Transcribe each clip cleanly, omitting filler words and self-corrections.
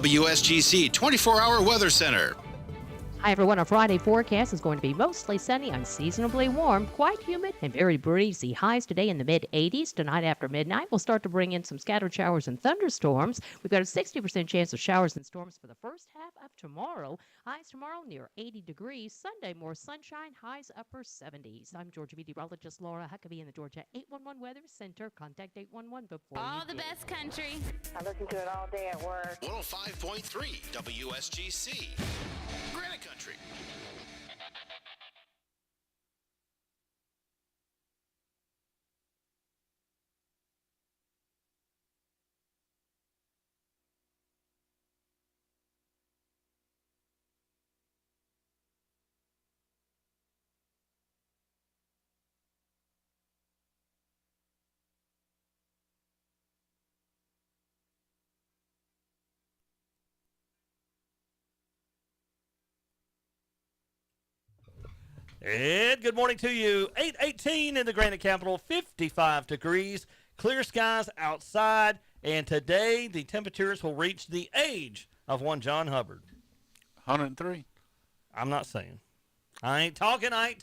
WSGC 24-hour weather center. Hi everyone, our Friday forecast is going to be mostly sunny, unseasonably warm, quite humid, and very breezy. Highs today in the mid-80s. Tonight after midnight, we'll start to bring in some scattered showers and thunderstorms. We've got a 60% chance of showers and storms for the first half of tomorrow. Highs tomorrow near 80 degrees. Sunday, more sunshine, highs upper 70s. I'm Georgia meteorologist Laura Huckabee in the Georgia 811 Weather Center. Contact 811 before all the best country. I listen to it all day at work. 105.3 WSGC. Granite Country. And good morning to you. 8:18 in the Granite Capital, 55 degrees, clear skies outside, and today the temperatures will reach the age of one John Hubbard. 103. I'm not saying. I ain't talking. Well,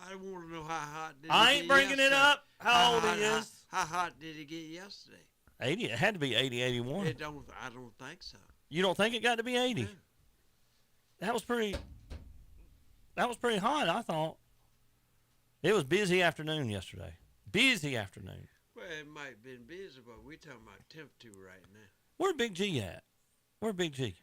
I want to know how hot did I it ain't get bringing yesterday? it up, how old he is. How hot did it get yesterday? 80. It had to be 80, 81. I don't think so. You don't think it got to be 80? Yeah. That was pretty hot, I thought. It was busy afternoon yesterday. Busy afternoon. Well, it might have been busy, but we're talking about temperature right now. Where Big G at? Where Big G?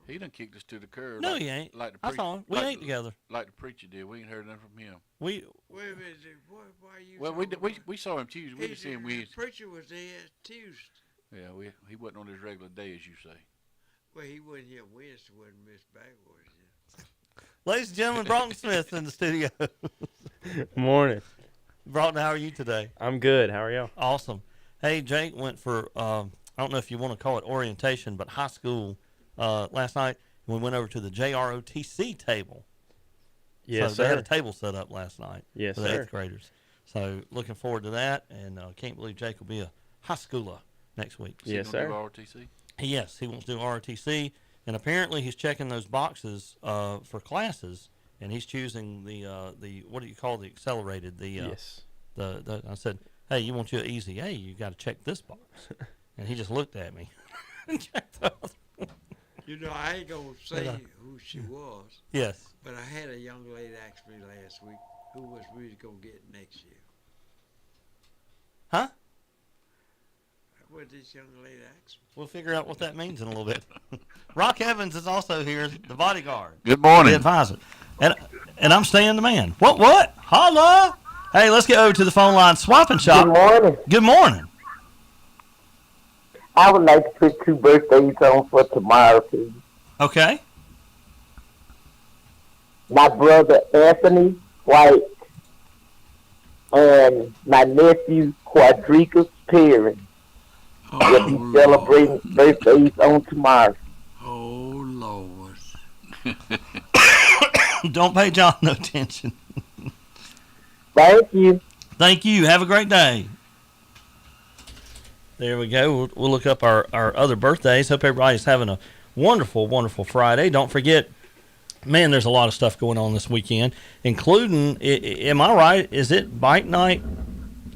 He done kicked us to the curb. No, he ain't. I saw him. We ain't together. Like the preacher did. We ain't heard nothing from him. We. Wait a minute. Why are you? Well, we saw him Tuesday. We didn't see him The Wednesday. preacher was there Tuesday. Yeah, he wasn't on his regular day, as you say. Well, he wasn't here Wednesday when Miss Bag was here. Ladies and gentlemen, Broughton Smith in the studio. Morning. Broughton, how are you today? I'm good. How are y'all? Awesome. Hey, Jake went for, I don't know if you want to call it orientation, but high school last night. We went over to the JROTC table. Yes, so sir. They had a table set up last night Yes, for the sir. 8th graders. So looking forward to that, and can't believe Jake will be a high schooler next week. Yes, sir. ROTC? Yes, he wants to do ROTC, and apparently he's checking those boxes for classes, and he's choosing the what do you call the accelerated? Yes. I said, hey, you want your easy A? You got to check this box, and he just looked at me. and checked the other one. You know, I ain't gonna say who she was. Yes. But I had a young lady ask me last week who was we gonna get next year. Huh? What did this young lady ask me? We'll figure out what that means in a little bit. Rock Evans is also here, the bodyguard. Good morning. The advisor. And I'm Stan the man. What? Holla! Hey, let's get over to the phone line. Swap and Shop. Good morning. Good morning. I would like to put 2 birthdays on for tomorrow, please. Okay. My brother Anthony White and my nephew Quadricus Perry will be celebrating birthdays on tomorrow. Oh, Lord. Don't pay John no attention. Thank you. Thank you. Have a great day. There we go. We'll look up our other birthdays. Hope everybody's having a wonderful, wonderful Friday. Don't forget, man, there's a lot of stuff going on this weekend, including, am I right, is it bike night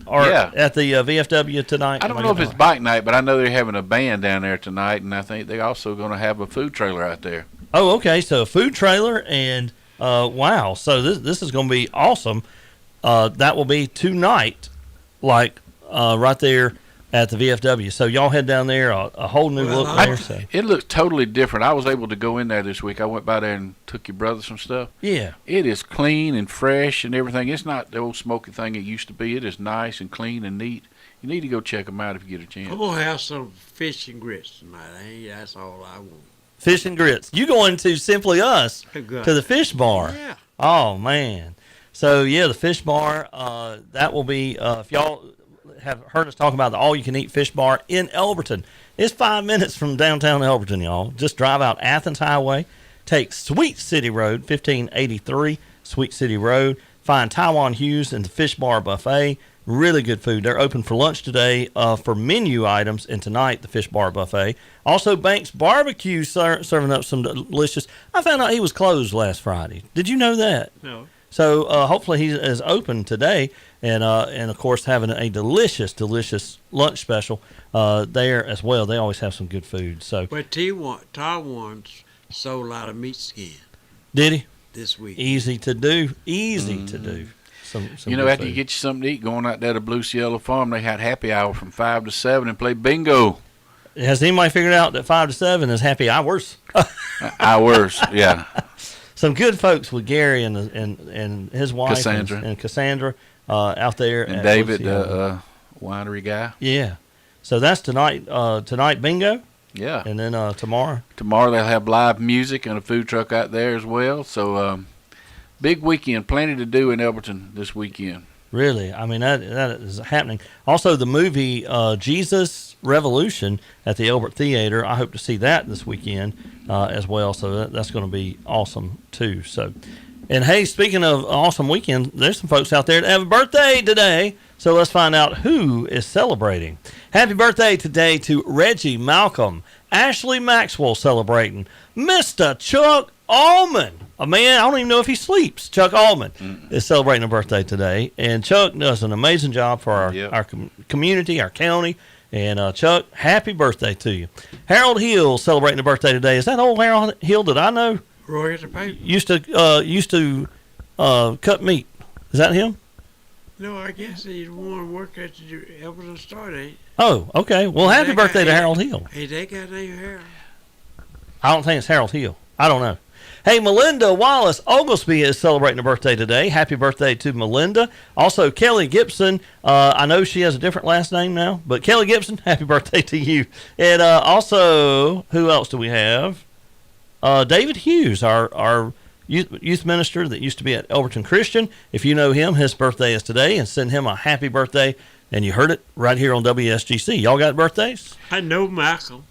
at the VFW tonight? I don't know if it's bike night, but I know they're having a band down there tonight, and I think they're also going to have a food trailer out there. Oh, okay. So a food trailer, and wow. So this is going to be awesome. That will be tonight, right there at the VFW. So y'all head down there, a whole new look there. So. It looks totally different. I was able to go in there this week. I went by there and took your brother some stuff. Yeah. It is clean and fresh and everything. It's not the old smoky thing it used to be. It is nice and clean and neat. You need to go check them out if you get a chance. I'm going to have some fish and grits tonight. That's all I want. Fish and grits. You going to Simply Us to the fish bar? Yeah. Oh man. So yeah, the fish bar. That will be. If y'all have heard us talk about the all-you-can-eat fish bar in Elberton, it's 5 minutes from downtown Elberton, y'all. Just drive out Athens Highway, take Sweet City Road, 1583 Sweet City Road. Find Taiwan Hughes and the Fish Bar Buffet. Really good food. They're open for lunch today for menu items, and tonight the Fish Bar Buffet. Also, Banks Barbecue serving up some delicious. I found out he was closed last Friday. Did you know that? No. So hopefully he is open today, and of course having a delicious lunch special there as well. They always have some good food. So But Taiwan's sold out of meat skin did he? this week. Easy to do. To do. Some You know, good after you food. get you something to eat, going out there to Blue Cielo Farm, they had happy hour from 5 to 7 and play bingo. Has anybody figured out that 5 to 7 is happy hours? Hours, yeah. Some good folks with Gary and his wife Cassandra. and Cassandra out there. And at David, Luciano. winery guy. Yeah. So that's tonight. Tonight bingo, Yeah. and then tomorrow. Tomorrow they'll have live music and a food truck out there as well. So big weekend, plenty to do in Elberton this weekend. Really, I mean that is happening. Also, the movie Jesus Revolution at the Elbert Theater. I hope to see that this weekend as well. So that's going to be awesome too. So, and hey, speaking of awesome weekend, there's some folks out there that have a birthday today. So let's find out who is celebrating. Happy birthday today to Reggie Malcolm, Ashley Maxwell celebrating, Mr. Chuck Allman. A man, I don't even know if he sleeps. Chuck Allman is celebrating a birthday today. And Chuck does an amazing job for our community, our county. And Chuck, happy birthday to you. Harold Hill celebrating a birthday today. Is that old Harold Hill that I know? Roy at the paper? Used to cut meat. Is that him? No, I guess he's one work at the Elberton Star Day. Oh, okay. Well, happy birthday to Harold Hill. Hey, they got name Harold. I don't think it's Harold Hill. I don't know. Hey, Melinda Wallace Oglesby is celebrating a birthday today. Happy birthday to Melinda. Also, Kelly Gibson. I know she has a different last name now, but Kelly Gibson, happy birthday to you. And also, who else do we have? David Hughes, our youth minister that used to be at Elberton Christian. If you know him, his birthday is today, and send him a happy birthday. And you heard it right here on WSGC. Y'all got birthdays? I know Malcolm.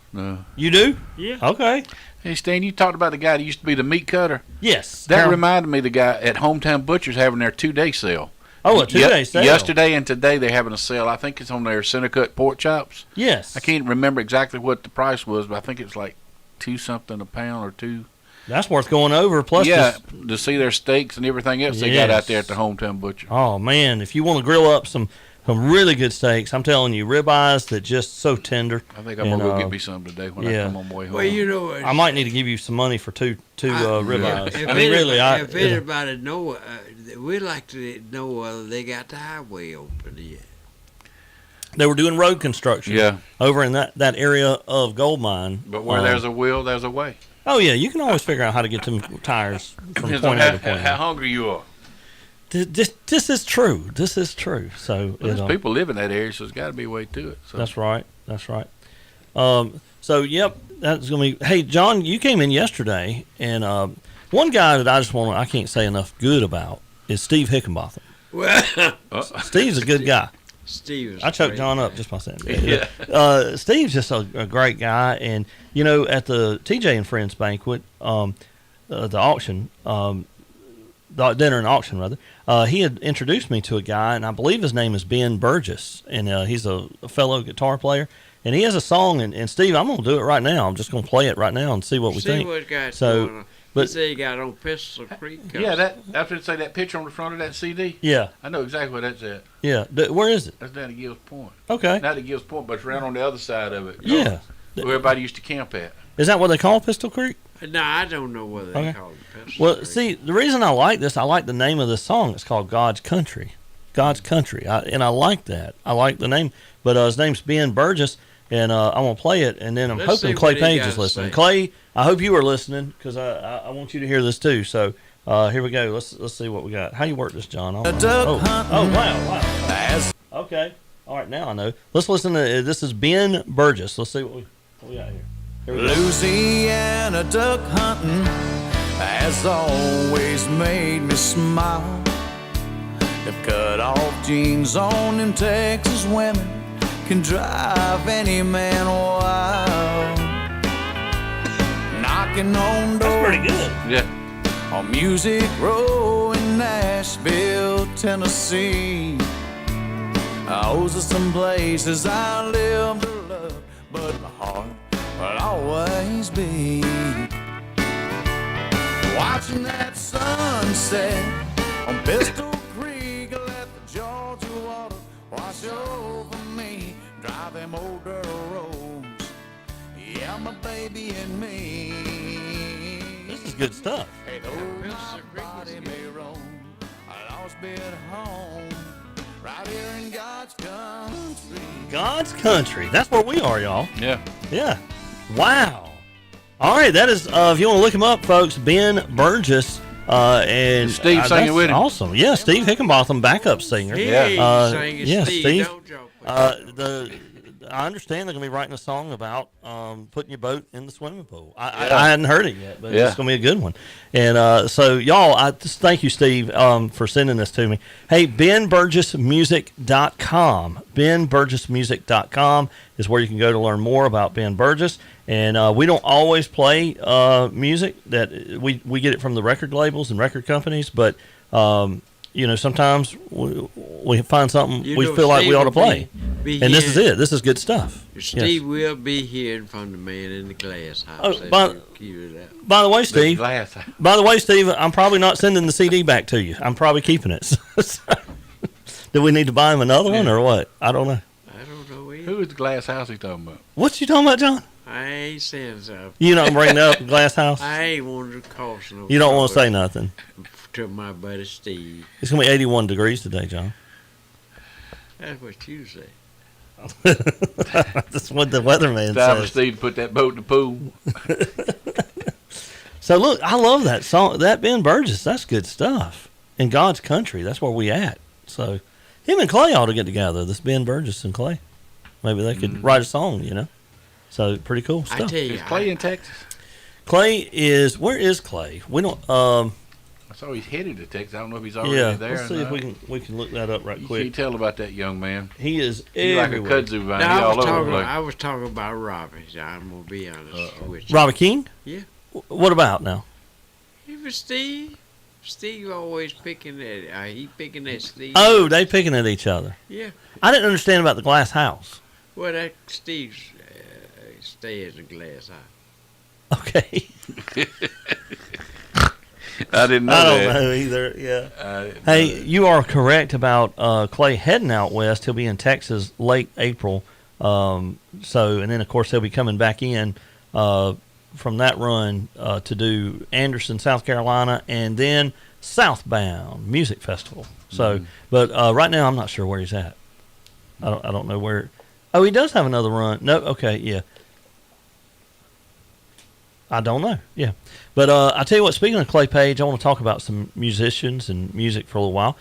You do? Yeah. Okay. Hey, Stan, you talked about the guy that used to be the meat cutter. Yes. That Harold- reminded me of the guy at Hometown Butchers having their 2-day sale. Oh, a 2-day sale. Yesterday and today they're having a sale. I think it's on their center cut pork chops. Yes. I can't remember exactly what the price was, but I think it's like $2 something a pound or $2. That's worth going over. Plus, Yeah, to see their steaks and everything else they got out there at the Hometown Butcher. Oh man, if you want to grill up some really good steaks, I'm telling you, ribeyes that just so tender. I think I'm gonna go get me some today when I come on my way home. Well, you know, I might need to give you some money for two ribeyes. If I mean, really, if anybody know, we'd like to know whether they got the highway open yet. They were doing road construction. Over in that area of Gold Mine. But where there's a will, there's a way. Oh yeah, you can always figure out how to get them tires from point A to point How B. hungry you are. This is true. This is true. So Well, there's people live in that area, so there's got to be a way to it. So. That's right. That's right. So yep, that's gonna be. Hey, John, you came in yesterday, and one guy that I can't say enough good about is Steve Hickenbotham. Well, Steve's a good guy. Steve. I choked John up just by saying that. Steve's just a great guy, and you know, at the TJ and Friends banquet, the auction, the dinner and auction rather, he had introduced me to a guy, and I believe his name is Ben Burgess, and he's a fellow guitar player, and he has a song. And Steve, I'm gonna do it right now. I'm just gonna play it right now and see what we think. What got So, going on. but He said he got on Pistol Creek. Yeah, that after it say that picture on the front of that CD. yeah, I know exactly where that's at. yeah. Where is it? That's down at Gills Point. Okay. Not at Gills Point, but it's around on the other side of it. Yeah. Where everybody used to camp at. Is that what they call Pistol Creek? No, I don't know whether they Okay. call it Pistol Well, Creek. see, the reason I like this, I like the name of this song. It's called God's Country. God's Country. And I like that. I like the name. But his name's Ben Burgess, and I'm going to play it, and then I'm Let's see hoping Clay what he Page got is to listening. say. Clay, I hope you are listening, because I want you to hear this too. So here we go. Let's see what we got. How you work this, John? Wow. Okay. All right, now I know. Let's listen to this is Ben Burgess. Let's see what we got here. Here we go. Louisiana duck hunting has always made me smile. They've cut off jeans on them Texas women, can drive any man wild. Knocking on doors. That's pretty good. Yeah. On Music Row in Nashville, Tennessee. Those are some places I live to love, but my heart will always be watching that sunset on Pistol Creek. Let the Georgia water wash over me. Drive them old dirt roads, yeah, my baby and me. This is good stuff. Hey, though my body may roam, I lost me at home, right here in God's country. God's country. That's where we are, y'all. Yeah. Yeah. Wow. All right, that is. If you want to look him up, folks, Ben Burgess. And Steve singing that's with him. Awesome. Yeah, Steve Hickenbotham, backup singer. He sang it, yeah, Steve. Steve. I understand they're going to be writing a song about putting your boat in the swimming pool. I hadn't heard it yet, but it's going to be a good one. And so, y'all, I just thank you, Steve, for sending this to me. Hey, BenBurgessMusic.com. BenBurgessMusic.com is where you can go to learn more about Ben Burgess. And we don't always play music that we get it from the record labels and record companies, but sometimes we find something we feel like we ought to play. And this is it. This is good stuff. Steve will be here in front of the man in the glass house. Oh, by the way, Steve. I'm probably not sending the CD back to you. I'm probably keeping it. Do we need to buy him another one or what? I don't know. I don't know either. Who is the glass house he talking about? What you talking about, John? I ain't saying something. You don't bring up the glass house? I ain't wanted to cause no You don't want to say nothing? To my buddy Steve. It's going to be 81 degrees today, John. That's what you say. That's what the weatherman says. Time for Steve to put that boat in the pool. So, look, I love that song. That Ben Burgess, that's good stuff. In God's country, that's where we at. So, him and Clay ought to get together, this Ben Burgess and Clay. Maybe they could write a song, So, pretty cool stuff. I tell you, is Clay in Texas? Clay is, where is Clay? We don't, I saw he's headed to Texas. I don't know if he's already there. Let's see if we can look that up right You quick. can't tell about that young man. He is He's like a everywhere. kudzu vine. No, He all over the place. I was talking about Robbie. I'm going to be honest with you. Robbie King? Yeah. What about now? It was Steve. Steve always picking that. He picking that Steve. Oh, they picking at each other. Yeah. I didn't understand about the glass house. Well, that Steve's stays in the glass house. Okay. I didn't know I that. don't know either. Yeah. Hey, you are correct about Clay heading out west. He'll be in Texas late April. And then of course he'll be coming back in from that run to do Anderson, South Carolina, and then Southbound Music Festival. So, but right now I'm not sure where he's at. I don't know where. Oh, he does have another run. No, okay, yeah. I don't know. Yeah. But I tell you what, speaking of Clay Page, I want to talk about some musicians and music for a little while.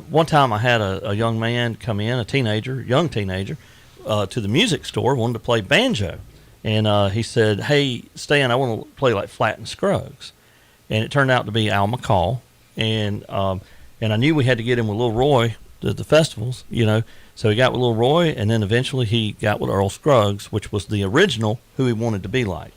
One time I had a young man come in, young teenager, to the music store, wanted to play banjo. And he said, "Hey, Stan, I want to play like Flatt and Scruggs." And it turned out to be Al McCall. And I knew we had to get him with Lil Roy at the festivals, So he got with Lil Roy, and then eventually he got with Earl Scruggs, which was the original who he wanted to be like,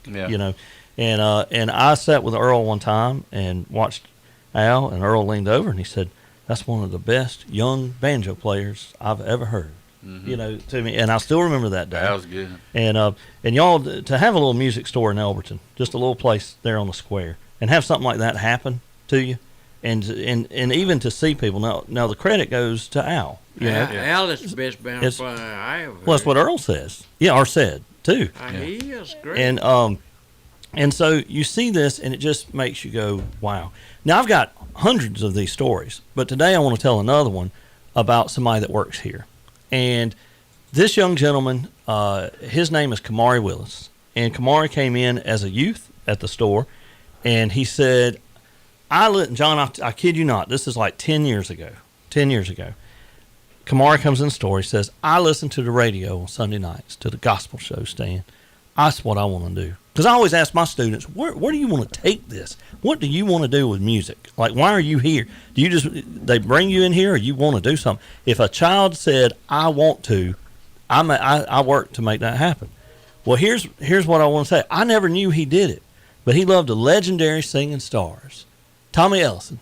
And I sat with Earl one time and watched Al, and Earl leaned over and he said, "That's one of the best young banjo players I've ever heard." To me, and I still remember that day. That was good. And y'all, to have a little music store in Elberton, just a little place there on the square, and have something like that happen to you, and even to see people. Now the credit goes to Al. Al is the best banjo player I ever heard. Well, that's what Earl says. Yeah, or said too. He is great. And so you see this, and it just makes you go, wow. Now, I've got hundreds of these stories, but today I want to tell another one about somebody that works here. And this young gentleman, his name is Kamari Willis. And Kamari came in as a youth at the store, and he said, John, I kid you not, this is like 10 years ago. 10 years ago. Kamari comes in the store, he says, "I listen to the radio on Sunday nights, to the gospel show, Stan. That's what I want to do." Because I always ask my students, where do you want to take this? What do you want to do with music? Like, why are you here? Do you they bring you in here, or you want to do something? If a child said, "I want to," I work to make that happen. Well, here's what I want to say. I never knew he did it, but he loved the legendary singing stars, Tommy Ellison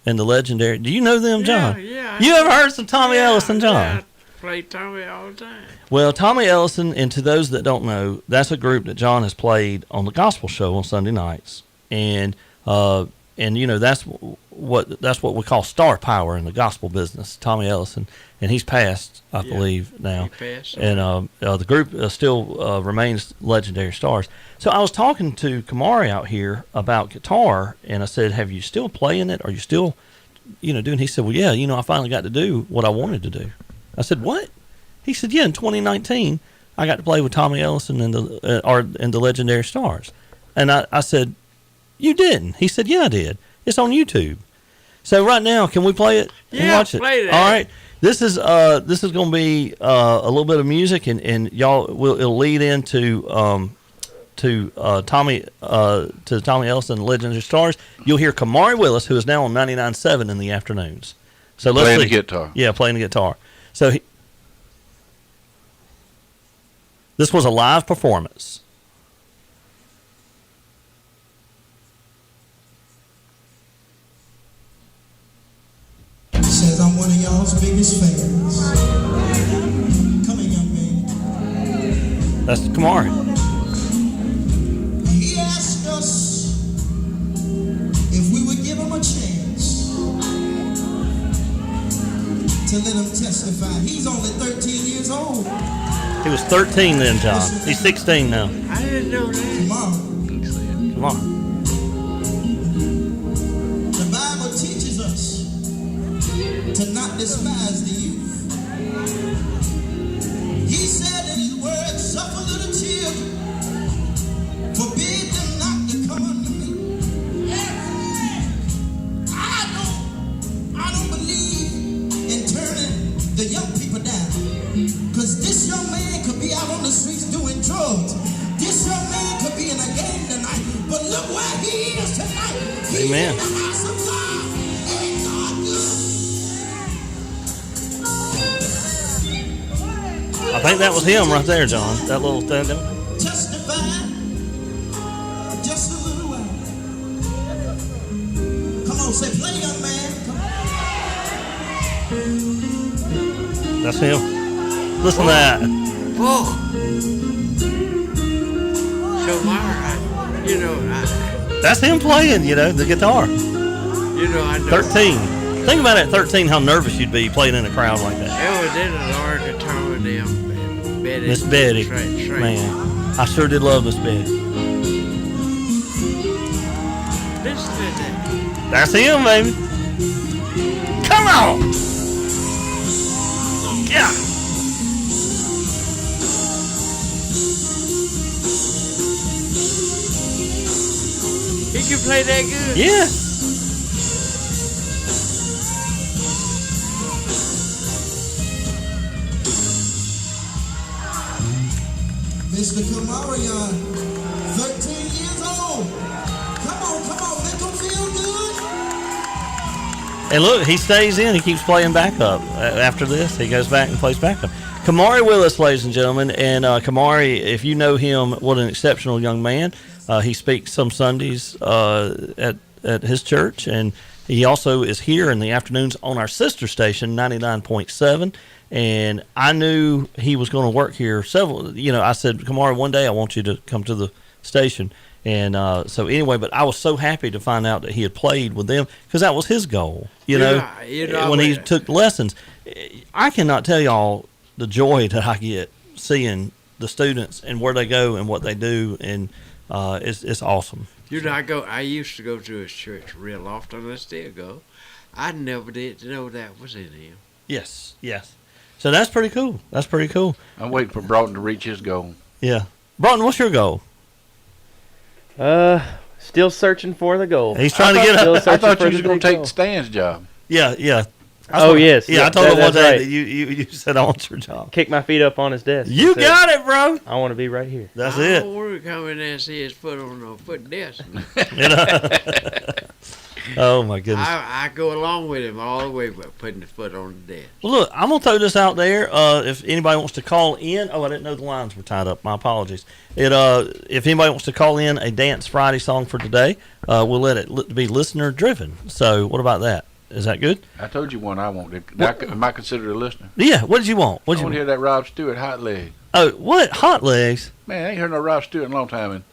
and the legendary. Do you know them, John? Yeah. You ever heard some Tommy Ellison, John? Yeah. play Tommy all the time. Well, Tommy Ellison, and to those that don't know, that's a group that John has played on the gospel show on Sunday nights, and you know that's what we call star power in the gospel business. Tommy Ellison, and he's passed, I believe now, He passed. and the group still remains legendary stars. So I was talking to Kamari out here about guitar, and I said, "Have you still playing it? Are you still, doing?" He said, "Well, yeah, I finally got to do what I wanted to do." I said, "What?" He said, "Yeah, in 2019, I got to play with Tommy Ellison and the Legendary Stars." And I said, "You didn't?" He said, "Yeah, I did. It's on YouTube." So right now, can we play it? and Yeah, watch it? play that. All right. This is going to be a little bit of music, and y'all it'll lead into Tommy Ellison and Legendary Stars. You'll hear Kamari Willis, who is now on 99.7 in the afternoons. So let's Playing see. the guitar. Yeah, playing the guitar. So this was a live performance. Says I'm one of y'all's biggest fans. Come here, young man. That's Kamari. He asked us if we would give him a chance to let him testify. He's only 13 years old. He was 13 then, John. He's 16 now. I didn't know that. Tomorrow, Come on. the Bible teaches us to not despise the youth. He said in his word, suffer little children, forbid them not to come unto me. I don't believe in turning the young people down. Because this young man could be out on the streets doing drugs. This young man could be in a game tonight. But look where he is tonight. He's Amen. in the house of God. Ain't God good? I think that was him right there, John. That little thing. Testify just a little while. Come on, say, play, young man. Come on. That's him. Listen to that. Oh. Tomorrow, That's him playing, the guitar. I know. 13. Think about it at 13, how nervous you'd be playing in a crowd like that. Evidently, Lord, to Tommy them, Betty. Miss Betty. Train. Man, I sure did love Miss Betty. Listen to that. That's him, baby. Come on. Yeah. He can play that good. Yeah. Mr. Kamarion, 13 years old. Come on, make him feel good. And look, he stays in. He keeps playing backup. After this, he goes back and plays backup. Kamari Willis, ladies and gentlemen. And Kamari, if you know him, what an exceptional young man. He speaks some Sundays at his church, and he also is here in the afternoons on our sister station, 99.7. And I knew he was going to work here I said, Kamari, one day I want you to come to the station. And so anyway, but I was so happy to find out that he had played with them because that was his goal, when he took lessons. I cannot tell y'all the joy that I get seeing the students and where they go and what they do, and it's awesome. I used to go to his church real often. I still go. I never did know that was in him. Yes. So that's pretty cool. I'm waiting for Broughton to reach his goal. Yeah. Broughton, what's your goal? Still searching for the goal. He's trying to get up. I thought you was going to take Stan's job. Yeah. Yes. Yeah, I told him one day right. that you said I want your job. Kick my feet up on his desk. You got it, bro. I want to be right here. That's I it. don't want to come in there and see his foot on the foot desk. Oh my goodness. I go along with him all the way, but putting the foot on the desk. Well, look, I'm gonna throw this out there. If anybody wants to call in, I didn't know the lines were tied up. My apologies. If anybody wants to call in a Dance Friday song for today, we'll let it be listener driven. So, what about that? Is that good? I told you one I wanted. Am I considered a listener? Yeah. What did you want? I want to hear that Rob Stewart hot leg. Oh, what? Hot legs? Man, I ain't heard no Rob Stewart in a long time. And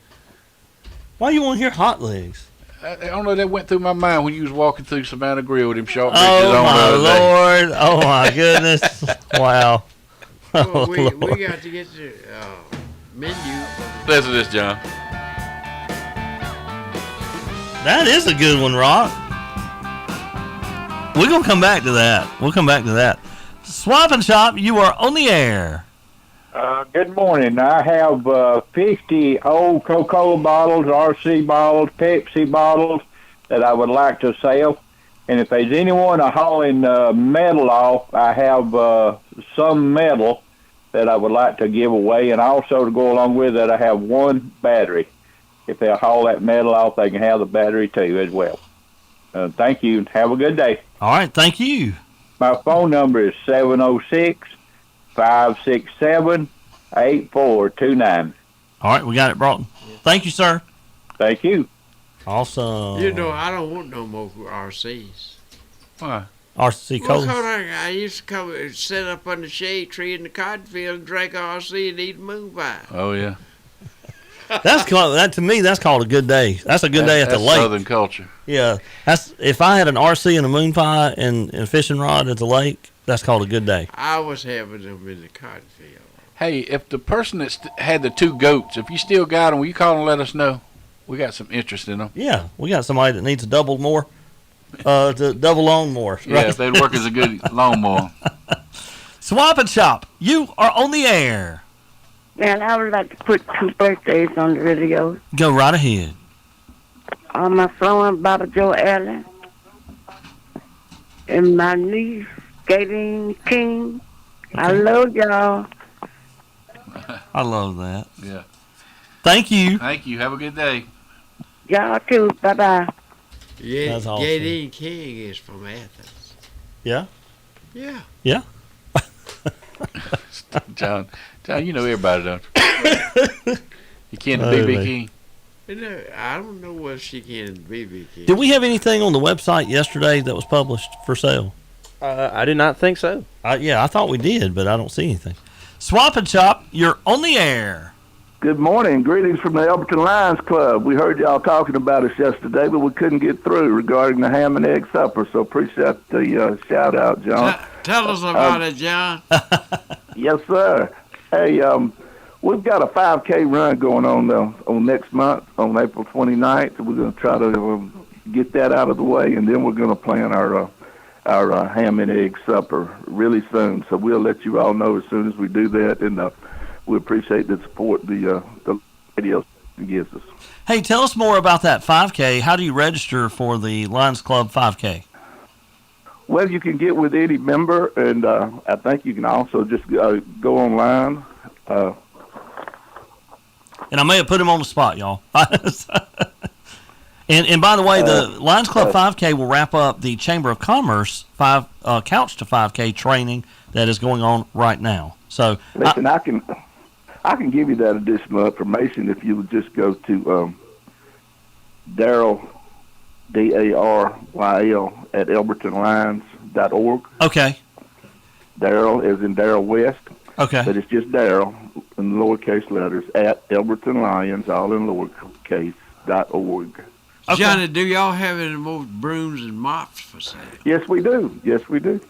Why you want to hear hot legs? I don't know, that went through my mind when you was walking through Savannah Grill with him short britches Oh on the my other day. Lord! Oh my goodness! Wow! Well, Oh, we Lord. got to get the menu. Listen to this, John. That is a good one, Rock. We're gonna come back to that. We'll come back to that. Swap and Shop, you are on the air. Good morning. I have 50 old Coca-Cola bottles, RC bottles, Pepsi bottles that I would like to sell. And if there's anyone hauling metal off, I have some metal that I would like to give away. And also to go along with that, I have one battery. If they'll haul that metal off, they can have the battery too as well. Thank you. Have a good day. All right, thank you. My phone number is 706-567-8429. All right, we got it, Broughton. Thank you, sir. Thank you. Awesome. You know, I don't want no more RCs. Why? RC Well, Cola. 'cause I used to come and sit up on the shade tree in the cotton field and drink RC and eat moon pie. Oh, yeah. That's called, that to me. That's called a good day. That's a good day at the That's lake. Southern culture. Yeah, that's if I had an RC and a moon pie and a fishing rod at the lake. That's called a good day. I was having them in the cotton field. Hey, if the person that had the two goats, if you still got them, will you call and let us know? We got some interest in them. Yeah, we got somebody that needs to double more. To double on more. Yeah, Right? if they'd work as a good lawnmower. Swap and Shop, you are on the air. Man, I would like to put 2 birthdays on the radio. Go right ahead. My son, Baba Joe Allen, and my niece, Galen King. I love y'all. I love that. Yeah. Thank you. Thank you. Have a good day. Y'all too. Bye-bye. Yeah, That's awesome. Galen King is from Athens. Yeah. Yeah. Yeah. John, you know everybody, don't you? You can't Oh, BB man. King. You know, I don't know what she can BB King. Did we have anything on the website yesterday that was published for sale? I do not think so. Yeah, I thought we did, but I don't see anything. Swap and Shop, you're on the air. Good morning. Greetings from the Elberton Lions Club. We heard y'all talking about us yesterday, but we couldn't get through regarding the ham and egg supper, so appreciate the shout-out, John. Tell us about it, John. Yes, sir. Hey, we've got a 5K run going on next month on April 29th. We're going to try to get that out of the way, and then we're going to plan our ham and egg supper really soon. So we'll let you all know as soon as we do that, and we appreciate the support the radio gives us. Hey, tell us more about that 5K. How do you register for the Lions Club 5K? Well, you can get with any member, and I think you can also just go online. And I may have put him on the spot, y'all. And by the way, the Lions Club 5K will wrap up the Chamber of Commerce Couch to 5K training that is going on right now. So listen, I can give you that additional information if you would just go to Daryl, DARYL at ElbertonLions.org. Okay. Daryl is in Daryl West. Okay. But it's just Daryl in lowercase letters at Elberton Lions, all in lowercase.org. Okay. Johnny, do y'all have any more brooms and mops for sale? Yes, we do. Yes, we do.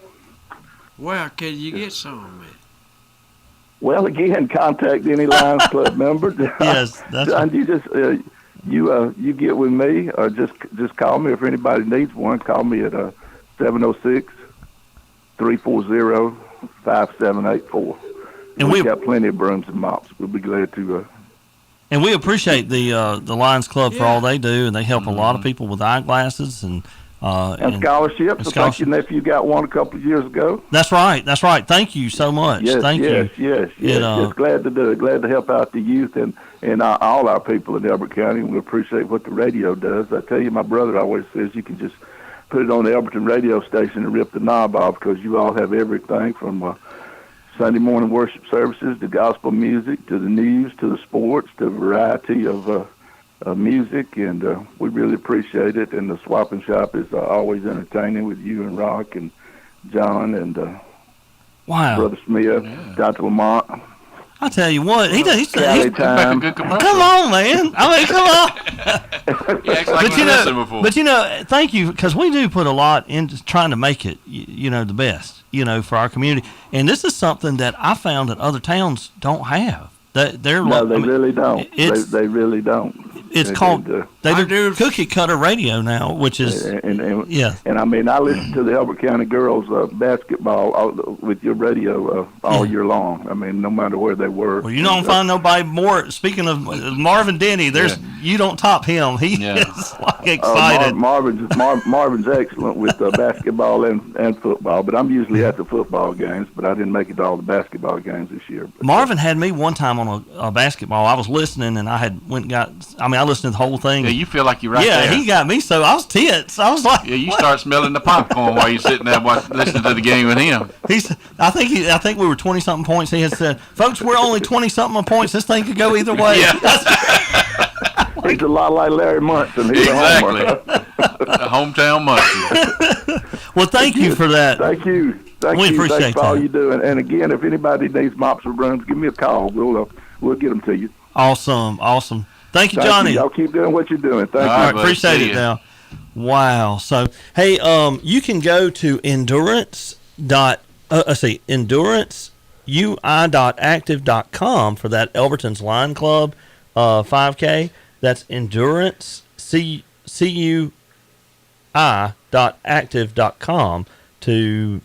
Well, can you get some, man? Well, again, contact any Lions Club member. Yes, that's John, you just you get with me, or just call me if anybody needs one. Call me at 706-340-5784. And we've we- got plenty of brooms and mops. We'll be glad to. And we appreciate the Lions Club for all they do, and they help a lot of people with eyeglasses and scholarships. I think your nephew got one a couple of years ago. That's right. That's right. Thank you so much. Yes, Thank you. Yes. Just glad to do it. Glad to help out the youth and all our people in Elbert County. We appreciate what the radio does. I tell you, my brother always says you can just put it on the Elberton radio station and rip the knob off, because you all have everything from Sunday morning worship services to gospel music to the news to the sports to a variety of music, and we really appreciate it. And the Swap and Shop is always entertaining with you and Rock and John and Wow. Brother Smith, Dr. Lamont. I tell you what, he's Cali time. come on, man. I mean, come on. He acts like he's listened before. But thank you, because we do put a lot into trying to make it, the best, for our community. And this is something that I found that other towns don't have. They're Really don't. They really don't. It's called they do cookie cutter radio now, which is yeah. And I mean, I listen to the Elbert County girls basketball with your radio all year long. I mean, no matter where they were. Well, you don't find nobody more. Speaking of Marvin Denny, you don't top him. He is like excited. Marvin's excellent with basketball and football, but I'm usually at the football games. But I didn't make it to all the basketball games this year. But, Marvin had me one time on a basketball. I was listening, and I listened to the whole thing. Yeah, you feel like you're right there. Yeah, he got me, so I was tense. I was like, yeah, you start smelling the popcorn while you're sitting there listening to the game with him. I think we were 20-something points. He had said, folks, we're only 20-something points. This thing could go either way. Yeah. He's a lot like Larry Munson. He's exactly. The hometown Munson. Well, thank you for that. Thank you. We appreciate Thanks for all that. you do. And again, if anybody needs mops or brooms, give me a call. We'll get them to you. Awesome. Thank you, Johnny. Y'all keep doing what you're doing. Thank you. All right, appreciate it now. Wow. So, hey, you can go to enduranceui.active.com for that Elberton's Line Club 5K. That's enduranceui.active.com to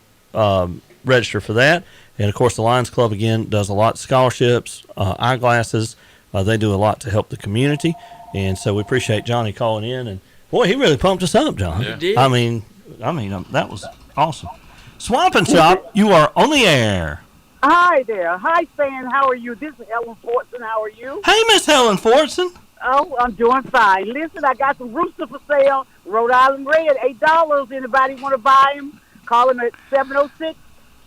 register for that. And, of course, the Lions Club, again, does a lot of scholarships, eyeglasses. They do a lot to help the community. And so we appreciate Johnny calling in. And, boy, he really pumped us up, John. Yeah. He did. I mean, that was awesome. Swamp and Shop, you are on the air. Hi there. Hi, Stan. How are you? This is Helen Fortson. How are you? Hey, Miss Helen Fortson. Oh, I'm doing fine. Listen, I got some roosters for sale. Rhode Island Red, $8. Anybody want to buy them? Call them at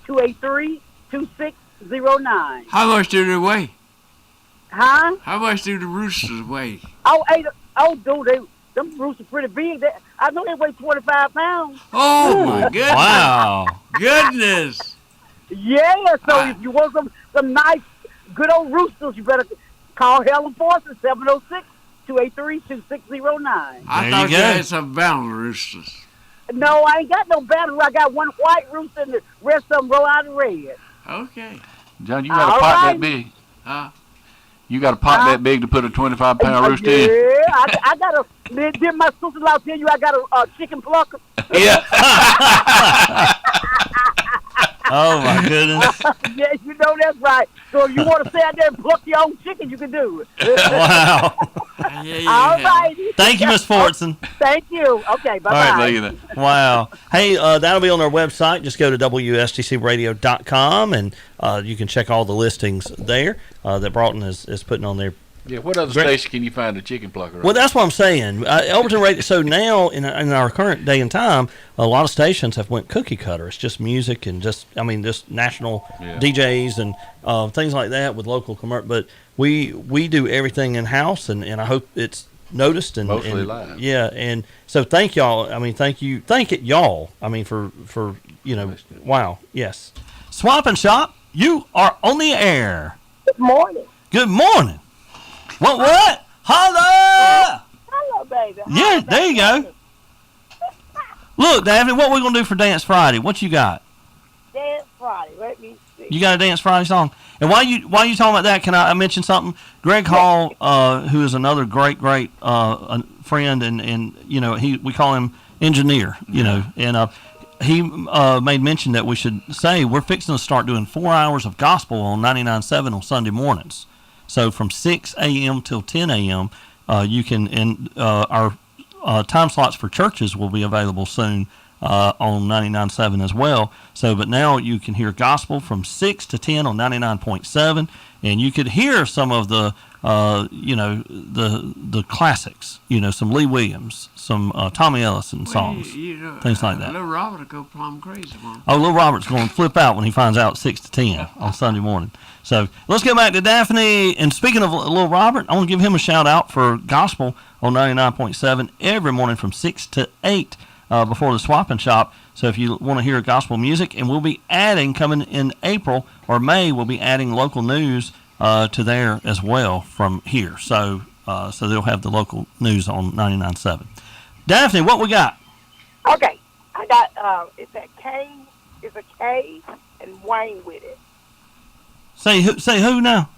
706-283-2609. How much do they weigh? Huh? How much do the roosters weigh? Dude, them roosters pretty big. I know they weigh 25 pounds. Oh, my goodness. Wow. Goodness. Yeah, so if you want some nice, good old roosters, you better call Helen Fortson, 706-283-2609. I thought you had some battle roosters. No, I ain't got no battle. I got one white rooster and the rest of them Rhode Island Red. Okay. John, you got a pot that big? You got a pot that big to put a 25-pound rooster in? Yeah, I got a. Did my sister-in-law tell you I got a chicken plucker? Yeah. Oh, my goodness. Yeah, you know that's right. So if you want to stay out there and pluck your own chicken, you can do it. Wow. All righty. Thank you, Miss Fortson. Thank you. Okay, bye-bye. All right, look at that. Wow. Hey, that'll be on our website. Just go to WSTCradio.com, and you can check all the listings there that Broughton is putting on there. Yeah, what other station can you find a chicken plucker? Well, that's what I'm saying. Elberton Radio. So now, in our current day and time, a lot of stations have went cookie cutter. It's just music and just national DJs and things like that with local commercial. But we do everything in house, and I hope it's noticed and mostly live. Yeah, and so thank y'all. Thank it y'all. for wow, yes. Swap and Shop, you are on the air. Good morning. Good morning. What? Holla! Hello, baby. Yeah, there you go. Look, Daphne, what we going to do for Dance Friday? What you got? Dance Friday. Let me see. You got a Dance Friday song? And while you talking about that, can I mention something? Greg Hall, who is another great friend, and we call him Engineer, and he made mention that we should say we're fixing to start doing 4 hours of gospel on 99.7 on Sunday mornings. So from 6 a.m. till 10 a.m., you can, and our time slots for churches will be available soon on 99.7 as well. So, but now you can hear gospel from 6 to 10 on 99.7, and you could hear some of the the classics, some Lee Williams, some Tommy Ellison songs, things like that. Little Robert will go plumb crazy. Oh, little Robert's going to flip out when he finds out 6 to 10 on Sunday morning. So let's get back to Daphne. And speaking of little Robert, I want to give him a shout out for gospel on 99.7 every morning from 6 to 8 before the Swap and Shop. So if you want to hear gospel music, and we'll be adding, coming in April or May, we'll be adding local news to there as well from here. So they'll have the local news on 99.7. Daphne, what we got? Okay, I got it's a K and Wayne with it. Say who now?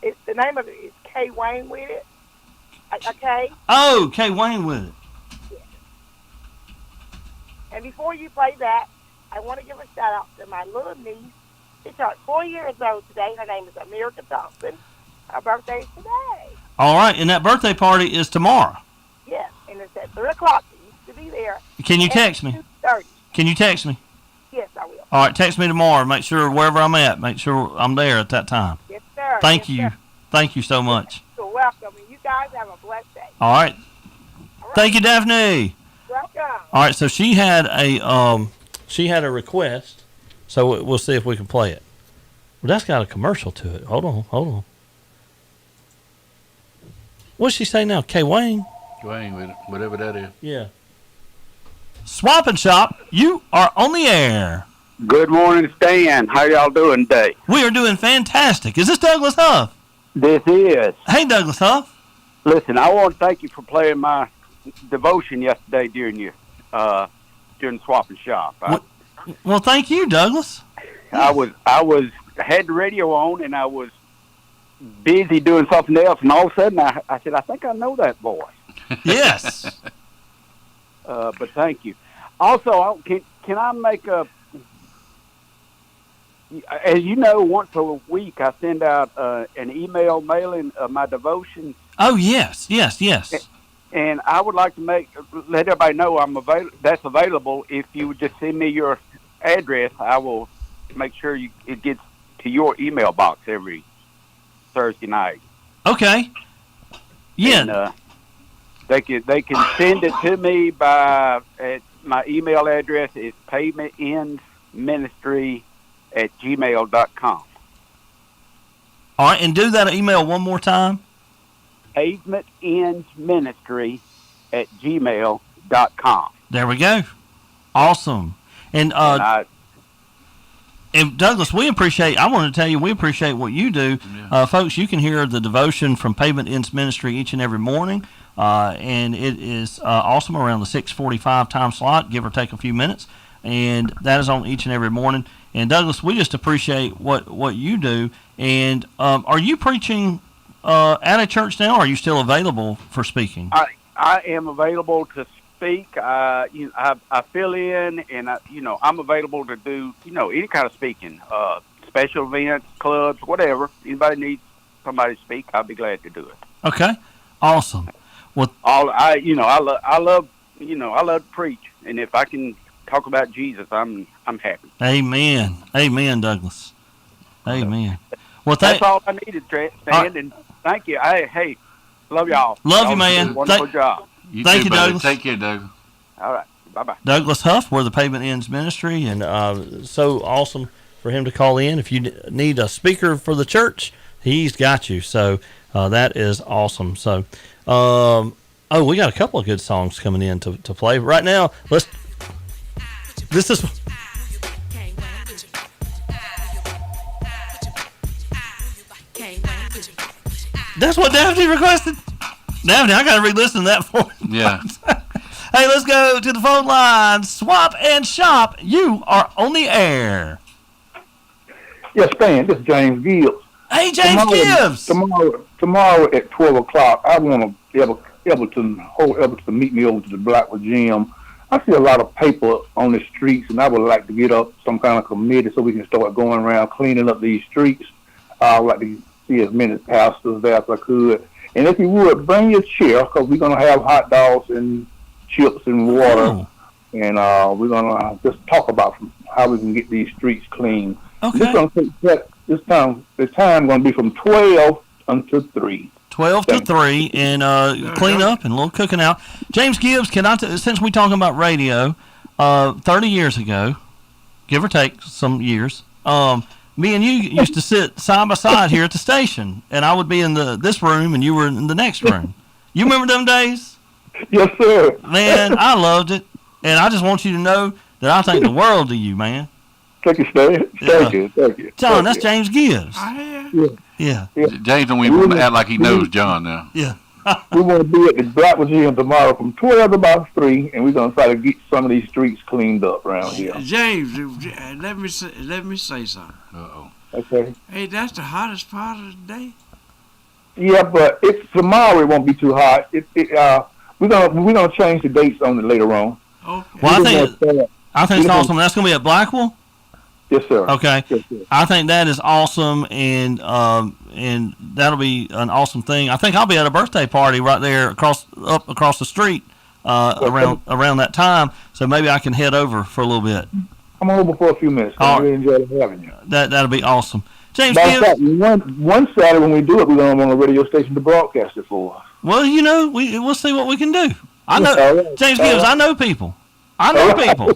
It's the name of it is K Wayne with it. Okay. Oh, K Wayne with it. Yeah. And before you play that, I want to give a shout out to my little niece. She turned 4 years old today. Her name is America Thompson. Her birthday is today. All right, and that birthday party is tomorrow. Yes, and it's at 3 o'clock. You used to be there. Can you text me? 2:30. Can you text me? Yes, I will. All right, text me tomorrow. Make sure wherever I'm at, make sure I'm there at that time. Yes, sir. Thank Yes, you. sir. Thank you so much. You're welcome. And you guys have a blessed day. All right. Thank you, Daphne. Welcome. All right, so she had a request, so we'll see if we can play it. Well, that's got a commercial to it. Hold on. What's she say now? K Wayne? Wayne with it, whatever that is. Yeah. Swap and Shop, you are on the air. Good morning, Stan. How y'all doing today? We are doing fantastic. Is this Douglas Huff? This is. Hey, Douglas Huff. Listen, I want to thank you for playing my devotion yesterday during the Swap and Shop. Well, thank you, Douglas. I had the radio on, and I was busy doing something else, and all of a sudden I said, I think I know that voice. Yes. But thank you. Also, can I make as you know, once a week I send out an email mailing of my devotions. Oh, yes. And I would like to let everybody know that's available. If you would just send me your address, I will make sure it gets to your email box every Thursday night. Okay. Yeah. And, they can send it to me at my email address is pavementendsministry@gmail.com. All right, and do that email one more time. pavementendsministry@gmail.com. There we go. Awesome. And Douglas, I want to tell you, we appreciate what you do. Yeah. Folks, you can hear the devotion from Pavement Ends Ministry each and every morning. And it is awesome around the 6:45 time slot, give or take a few minutes. And that is on each and every morning. And Douglas, we just appreciate what you do. And are you preaching at a church now, or are you still available for speaking? I am available to speak. I fill in, and I'm available to do any kind of speaking, special events, clubs, whatever. Anybody needs somebody to speak, I'll be glad to do it. Okay, awesome. Well, I love to preach, and if I can talk about Jesus, I'm happy. Amen, Douglas. Amen. Well, that's all I needed, Stan, and thank you. Hey, love y'all. Love you, man. Wonderful job. Thank you, Douglas. Take care, Doug. All right, bye-bye. Douglas Huff, we're the Pavement Ends Ministry, and so awesome for him to call in. If you need a speaker for the church, he's got you. So that is awesome. So, we got a couple of good songs coming in to play right now. That's what Daphne requested. Daphne, I got to re-listen to that for you. Yeah. Hey, let's go to the phone line. Swap and Shop, you are on the air. Yes, Stan, this is James Gibbs. Hey, James Gibbs. Tomorrow at 12 o'clock, I want to Everton to meet me over to the Blackwood Gym. I see a lot of paper on the streets, and I would like to get up some kind of committee so we can start going around cleaning up these streets. I would like to see as many pastors there as I could. And if you would, bring your chair, because we're going to have hot dogs and chips and water. Oh. And we're going to just talk about how we can get these streets clean. Okay. This time going to be from 12 until 3. 12 to 3, and clean up and a little cooking out. James Gibbs, since we're talking about radio, 30 years ago, give or take some years, me and you used to sit side by side here at the station, and I would be in this room, and you were in the next room. You remember them days? Yes, sir. Man, I loved it, and I just want you to know that I think the world of you, man. Thank you, Stan. Thank you. John, that's James Gibbs. Yeah. James don't even act like he knows John now. Yeah. We want to be at the Black Museum tomorrow from 12 to about 3, and we're going to try to get some of these streets cleaned up around here. James, let me say something. Uh-oh. Okay. Hey, that's the hottest part of the day. Yeah, but tomorrow it won't be too hot. We're gonna change the dates on it later on. Okay. Well, I think it's awesome. That's going to be at Blackwell? Yes, sir. Okay. Yes, sir. I think that is awesome, and that'll be an awesome thing. I think I'll be at a birthday party right there across the street around that time, so maybe I can head over for a little bit. I'm over for a few minutes. I really enjoy having you. That'll be awesome. James Gibbs. Gibbs. One Saturday when we do it, we're going to want a radio station to broadcast it for us. Well, we'll see what we can do. I know James Gibbs. I know people. People.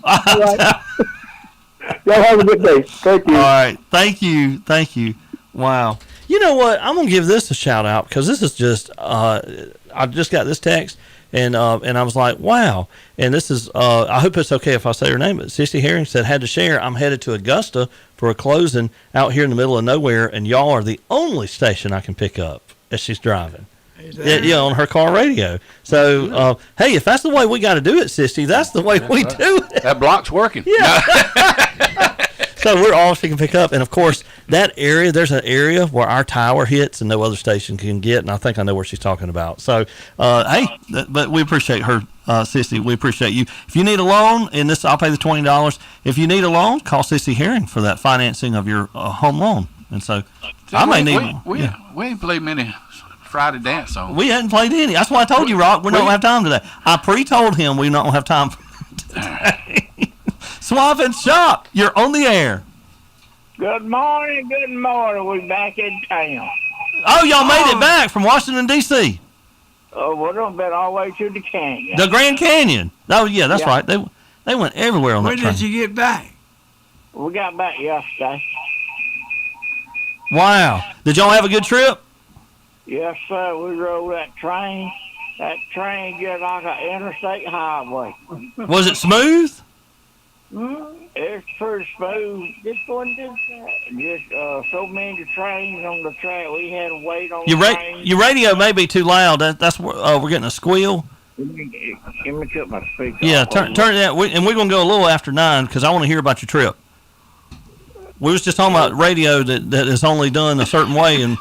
Y'all have a good day. Thank you. All right. Thank you. Wow. You know what? I'm gonna give this a shout out because this is just I just got this text and I was like, wow. And this is I hope it's okay if I say her name. But Sissy Herring said, had to share. I'm headed to Augusta for a closing out here in the middle of nowhere, and y'all are the only station I can pick up as she's driving. Yeah, on her car radio. So, hey, if that's the way we got to do it, Sissy, that's the way we do it. That block's working. Yeah. So we're all she can pick up. And, of course, that area, there's an area where our tower hits and no other station can get, and I think I know where she's talking about. So, hey, but we appreciate her, Sissy. We appreciate you. If you need a loan, and this, I'll pay the $20. If you need a loan, call Sissy Herring for that financing of your home loan. And so I may need one. We ain't played many Friday dance songs. We hadn't played any. That's why I told you, Rock, we don't have time today. I pre-told him we don't have time today. Swap and Shop, you're on the air. Good morning. We're back in town. Oh, y'all made it back from Washington, D.C. Oh, we've been all the way to the canyon. The Grand Canyon. Oh, yeah, that's right. They went everywhere on that train. When did you get back? We got back yesterday. Wow. Did y'all have a good trip? Yes, sir. We rode that train. That train just like an interstate highway. Was it smooth? It's pretty smooth. Just so many trains on the track. We had to wait on the train. Your radio may be too loud. That's we're getting a squeal. Let me cut my speaker. Yeah, turn it down. And we're going to go a little after 9 because I want to hear about your trip. We was just talking about radio that is only done a certain way and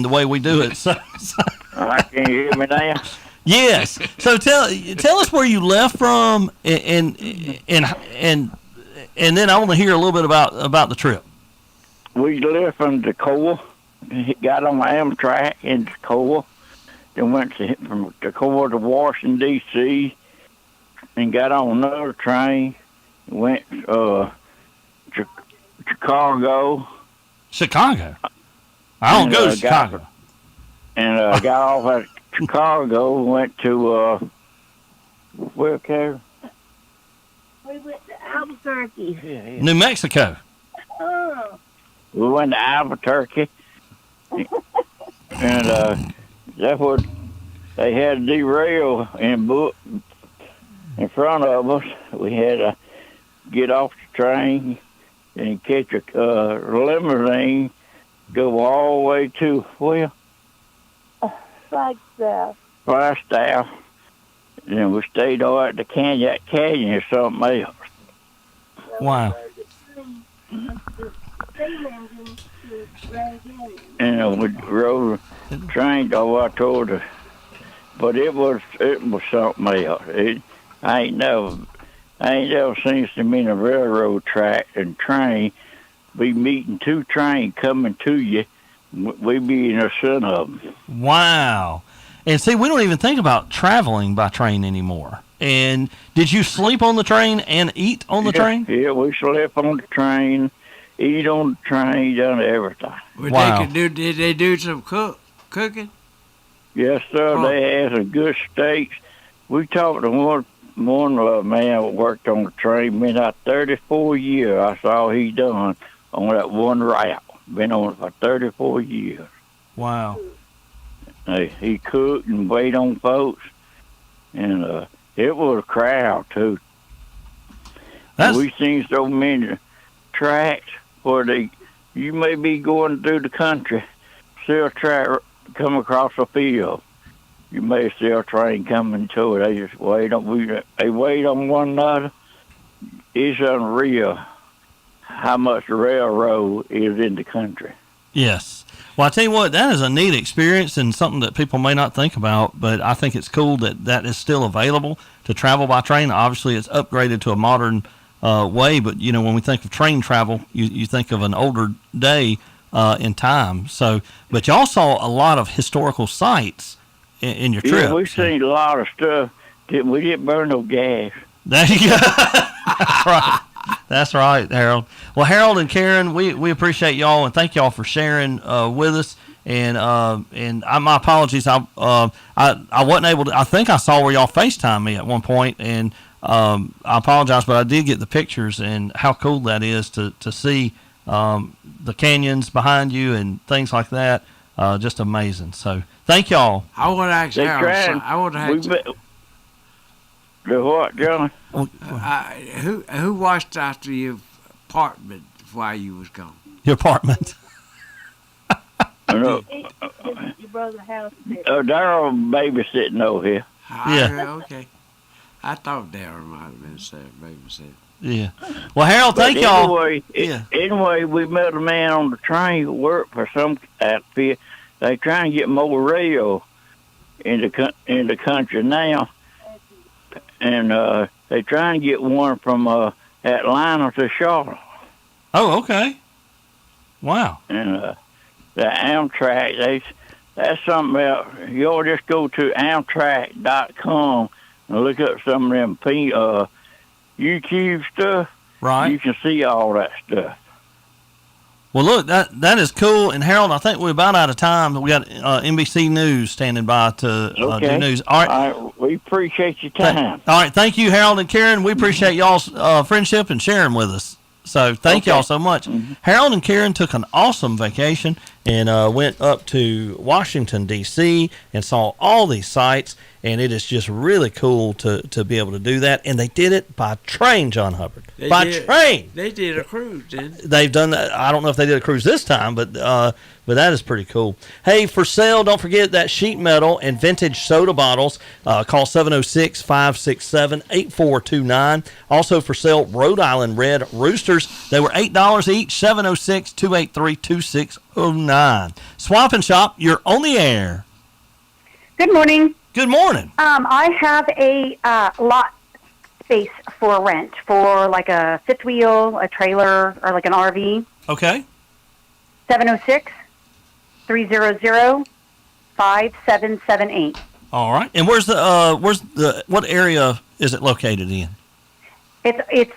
the way we do it. So. All right, can you hear me now? Yes. So tell us where you left from, and then I want to hear a little bit about the trip. We left from Decoa, got on the Amtrak in Decoa, then went from Decoa to Washington D.C. and got on another train. Went Chicago. Chicago. I don't go to Chicago. Got off at Chicago, went to where, Karen? We went to Albuquerque. Yeah. New Mexico. Oh. We went to Albuquerque, and that's what they had to derail in front of us. We had to get off the train and catch a limousine, go all the way to where? Flagstaff. And we stayed over at the canyon. That canyon is something else. Wow. And we rode the train over toward the, but it was something else. I ain't never seen so many railroad track and train be meeting two trains coming to you. We be in the center of them. Wow. And see, we don't even think about traveling by train anymore. And did you sleep on the train and eat on the train? Yeah, we slept on the train, eat on the train, done everything. Did they do some cooking? Yes, sir. Oh. They had some good steaks. We talked to one man that worked on the train. Been out 34 years. I saw he done on that one route. Been on it for 34 years. Wow. He cooked and waited on folks, and it was a crowd too. We seen so many tracks where you may be going through the country, see a track come across a field. You may see a train coming to it. They just wait on. They wait on one another. It's unreal how much railroad is in the country. Yes. Well, I tell you what, that is a neat experience and something that people may not think about, but I think it's cool that that is still available to travel by train. Obviously, it's upgraded to a modern way, but, you know, when we think of train travel, you think of an older day in time. So, but y'all saw a lot of historical sites in your trip. Yeah, we've seen a lot of stuff. We didn't burn no gas. There you go. That's right. That's right, Harold. Well, Harold and Karen, we appreciate y'all and thank y'all for sharing with us. And my apologies. I wasn't able to. I think I saw where y'all FaceTime me at one point, and I apologize, but I did get the pictures and how cool that is to see the canyons behind you and things like that. Just amazing. So thank y'all. I want to ask Harold. I want to ask. The what, John? Who watched after your apartment while you was gone? Your apartment. No. Your brother's house. Darryl babysitting over here. Okay. I thought Darryl might have been babysitting. Yeah. Well, Harold, thank y'all. Anyway, we met a man on the train who worked for some outfit. They trying to get more rail in the country now. And they trying to get one from Atlanta to Charlotte. Oh, okay. Wow. And the Amtrak, that's something else. You ought to just go to Amtrak.com and look up some of them YouTube stuff. Right. You can see all that stuff. Well, look, that is cool. And Harold, I think we're about out of time. We got NBC News standing by to do news. All right. We appreciate your time. All right. Thank you, Harold and Karen. We appreciate y'all's friendship and sharing with us. So thank y'all so much. Harold and Karen took an awesome vacation and went up to Washington, D.C. and saw all these sites. And it is just really cool to be able to do that. And they did it by train, John Hubbard. Train. They did a cruise, didn't they? They've done that. I don't know if they did a cruise this time, but that is pretty cool. Hey, for sale, don't forget that sheet metal and vintage soda bottles. Call 706-567-8429. Also for sale, Rhode Island Red Roosters. They were $8 each, 706-283-2609. Swap and Shop, you're on the air. Good morning. Good morning. I have a lot space for rent for like a fifth wheel, a trailer, or like an RV. Okay. 706-300-5778. All right. And what area is it located in? It's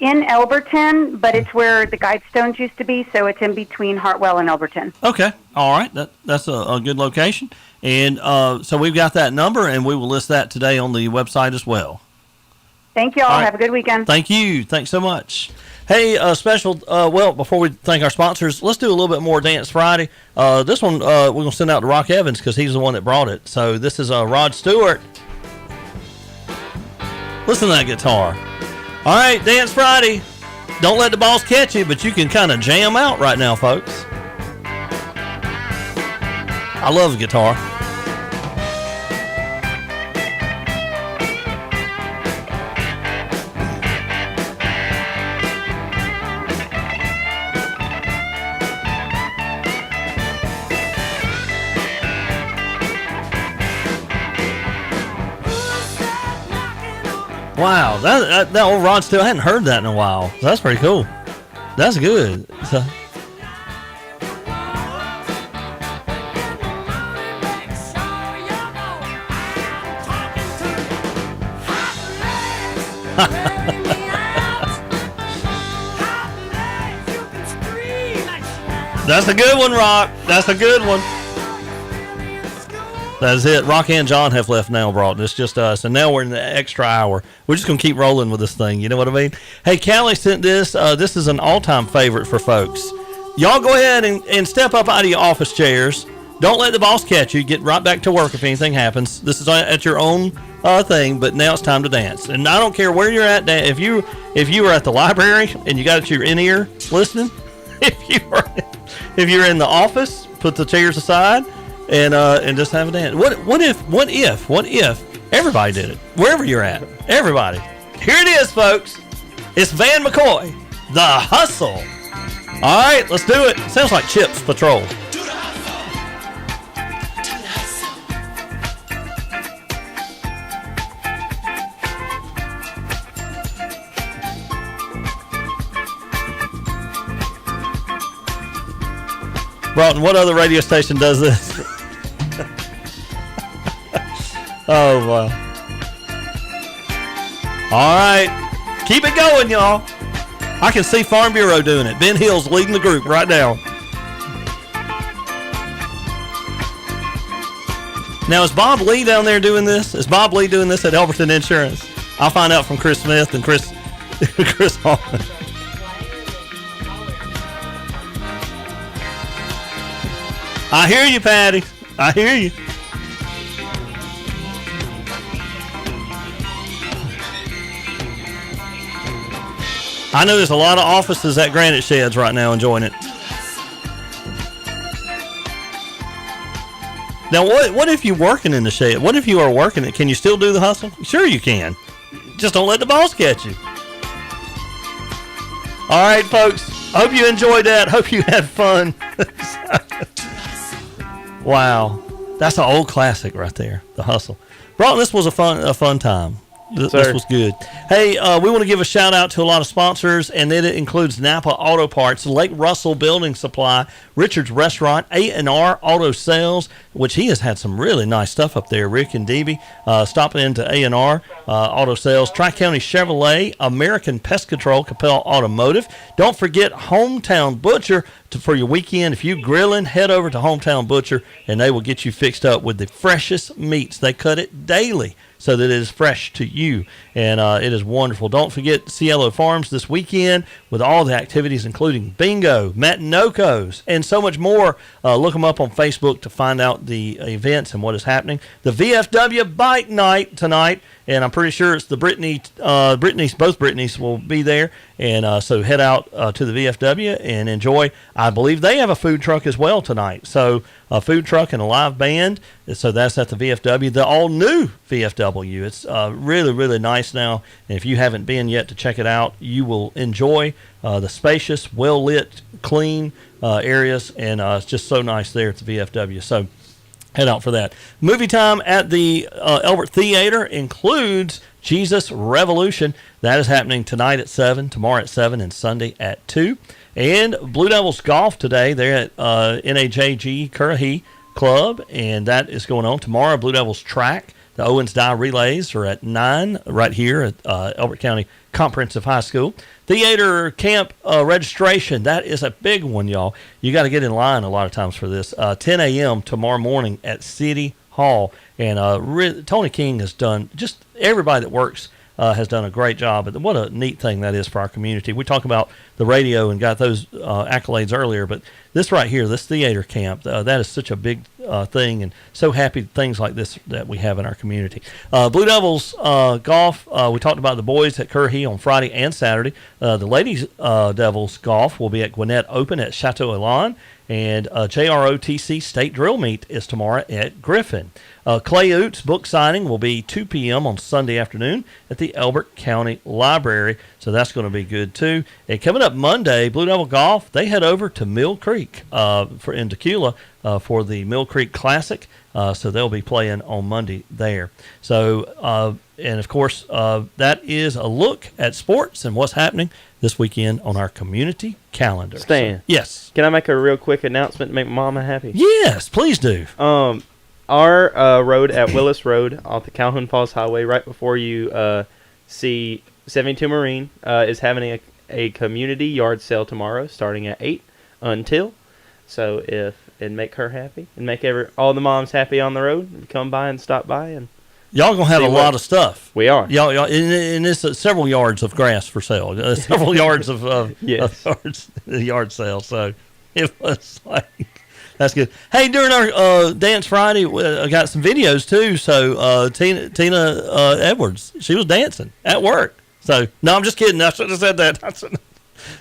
in Elberton, but it's where the Guidestones used to be, so it's in between Hartwell and Elberton. Okay. All right. That's a good location. And so we've got that number, and we will list that today on the website as well. Thank you all. Have a good weekend. Thank you. Thanks so much. Hey, before we thank our sponsors, let's do a little bit more Dance Friday. This one we're going to send out to Rock Evans because he's the one that brought it. So this is Rod Stewart. Listen to that guitar. All right, Dance Friday. Don't let the balls catch you, but you can kind of jam out right now, folks. I love the guitar. Wow, that old Rod Stewart, I hadn't heard that in a while. So that's pretty cool. That's good. So, that's a good one, Rock. That's a good one. That's it. Rocky and John have left now, Broughton. It's just us. And now we're in the extra hour. We're just going to keep rolling with this thing. You know what I mean? Hey, Callie sent this. This is an all-time favorite for folks. Y'all go ahead and step up out of your office chairs. Don't let the boss catch you. Get right back to work if anything happens. This is at your own thing, but now it's time to dance. And I don't care where you're at. If you are at the library and you got your in-ear listening, if you're in the office, put the chairs aside and just have a dance. What if everybody did it? Wherever you're at, everybody. Here it is, folks. It's Van McCoy, The Hustle. All right, let's do it. Sounds like Chips Patrol. Broughton, what other radio station does this? Oh, wow. All right. Keep it going, y'all. I can see Farm Bureau doing it. Ben Hill's leading the group right now. Now, is Bob Lee down there doing this? Is Bob Lee doing this at Elberton Insurance? I'll find out from Chris Smith and Chris Hoffman. I hear you, Patty. I hear you. I know there's a lot of offices at Granite Sheds right now enjoying it. Now, what if you're working in the shed? What if you are working it? Can you still do the hustle? Sure you can. Just don't let the boss catch you. All right, folks. Hope you enjoyed that. Hope you had fun. Wow, that's an old classic right there, The Hustle. Broughton, this was a fun time. This was good. Hey, we want to give a shout out to a lot of sponsors, and then it includes Napa Auto Parts, Lake Russell Building Supply, Richard's Restaurant, A&R Auto Sales, which he has had some really nice stuff up there. Rick and Debbie stopping into A&R Auto Sales, Tri-County Chevrolet, American Pest Control, Capel Automotive. Don't forget Hometown Butcher for your weekend. If you're grilling, head over to Hometown Butcher, and they will get you fixed up with the freshest meats. They cut it daily so that it is fresh to you, and it is wonderful. Don't forget Cielo Farms this weekend with all the activities, including bingo, Matinocos, and so much more. Look them up on Facebook to find out the events and what is happening. The VFW Bike Night tonight, and I'm pretty sure it's the both Brittany's will be there, and so head out to the VFW and enjoy. I believe they have a food truck as well tonight, so a food truck and a live band. So that's at the VFW, the all-new VFW. It's really, really nice now, and if you haven't been yet to check it out, you will enjoy the spacious, well-lit, clean areas, and it's just so nice there at the VFW. So head out for that. Movie time at the Elbert Theater includes Jesus Revolution. That is happening tonight at 7, tomorrow at 7, and Sunday at 2. And Blue Devils Golf today. They're at NAJG Currahee Club, and that is going on tomorrow. Blue Devils Track. The Owens Die Relays are at 9 right here at Elbert County Comprehensive High School. Theater camp registration, that is a big one, y'all. You got to get in line a lot of times for this. 10 a.m. tomorrow morning at City Hall. And Tony King has done, just everybody that works has done a great job. But what a neat thing that is for our community. We talked about the radio and got those accolades earlier, but this right here, this theater camp, that is such a big thing, and so happy things like this that we have in our community. Blue Devils golf, we talked about the boys at Currahee on Friday and Saturday. The ladies Devils golf will be at Gwinnett Open at Chateau Elan, and JROTC State Drill Meet is tomorrow at Griffin. Clay Oots book signing will be 2 p.m. on Sunday afternoon at the Elbert County Library, so that's going to be good too. And coming up Monday, Blue Devil Golf, they head over to Mill Creek in Tequila for the Mill Creek Classic, so they'll be playing on Monday there. So, and of course, that is a look at sports and what's happening this weekend on our community calendar. Stan. So, yes. Can I make a real quick announcement to make Mama happy? Yes, please do. Our road at Willis Road off the Calhoun Falls Highway, right before you see 72 Marine, is having a community yard sale tomorrow starting at 8 until. So if and make her happy and make all the moms happy on the road. And come by and stop by and y'all gonna have a lot of stuff. We are. Y'all, and it's several yards of grass for sale. Several yards of Yes. yard sale. So it was like that's good. Hey, during our Dance Friday, I got some videos too. So Tina Edwards, she was dancing at work. So no, I'm just kidding. I should have said that.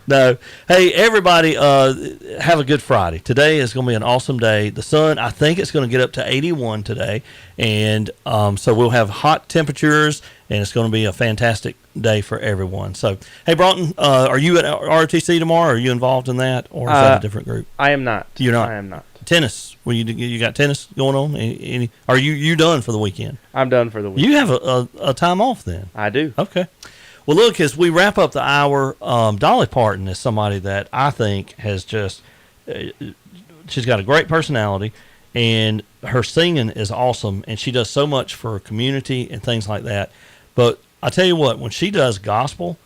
No. Hey, everybody, have a good Friday. Today is going to be an awesome day. The sun, I think it's going to get up to 81 today. And so we'll have hot temperatures, and it's going to be a fantastic day for everyone. So, hey, Broughton, are you at ROTC tomorrow? Are you involved in that, or is that a different group? I am not. You're not? I am not. Tennis. Well, you got tennis going on? Are you done for the weekend? I'm done for the weekend. You have a time off then? I do. Okay. Well, look, as we wrap up the hour, Dolly Parton is somebody that I think has just she's got a great personality, and her singing is awesome, and she does so much for her community and things like that. But I tell you what, when she does gospel,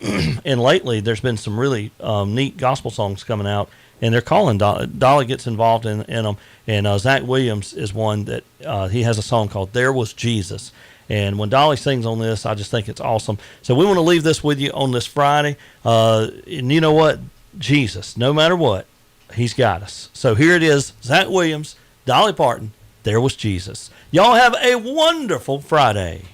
and lately there's been some really neat gospel songs coming out, and they're calling Dolly gets involved in them, and Zach Williams is one that he has a song called "There Was Jesus." And when Dolly sings on this, I just think it's awesome. So we want to leave this with you on this Friday. And you know what? Jesus, no matter what, he's got us. So here it is, Zach Williams, Dolly Parton, There Was Jesus. Y'all have a wonderful Friday.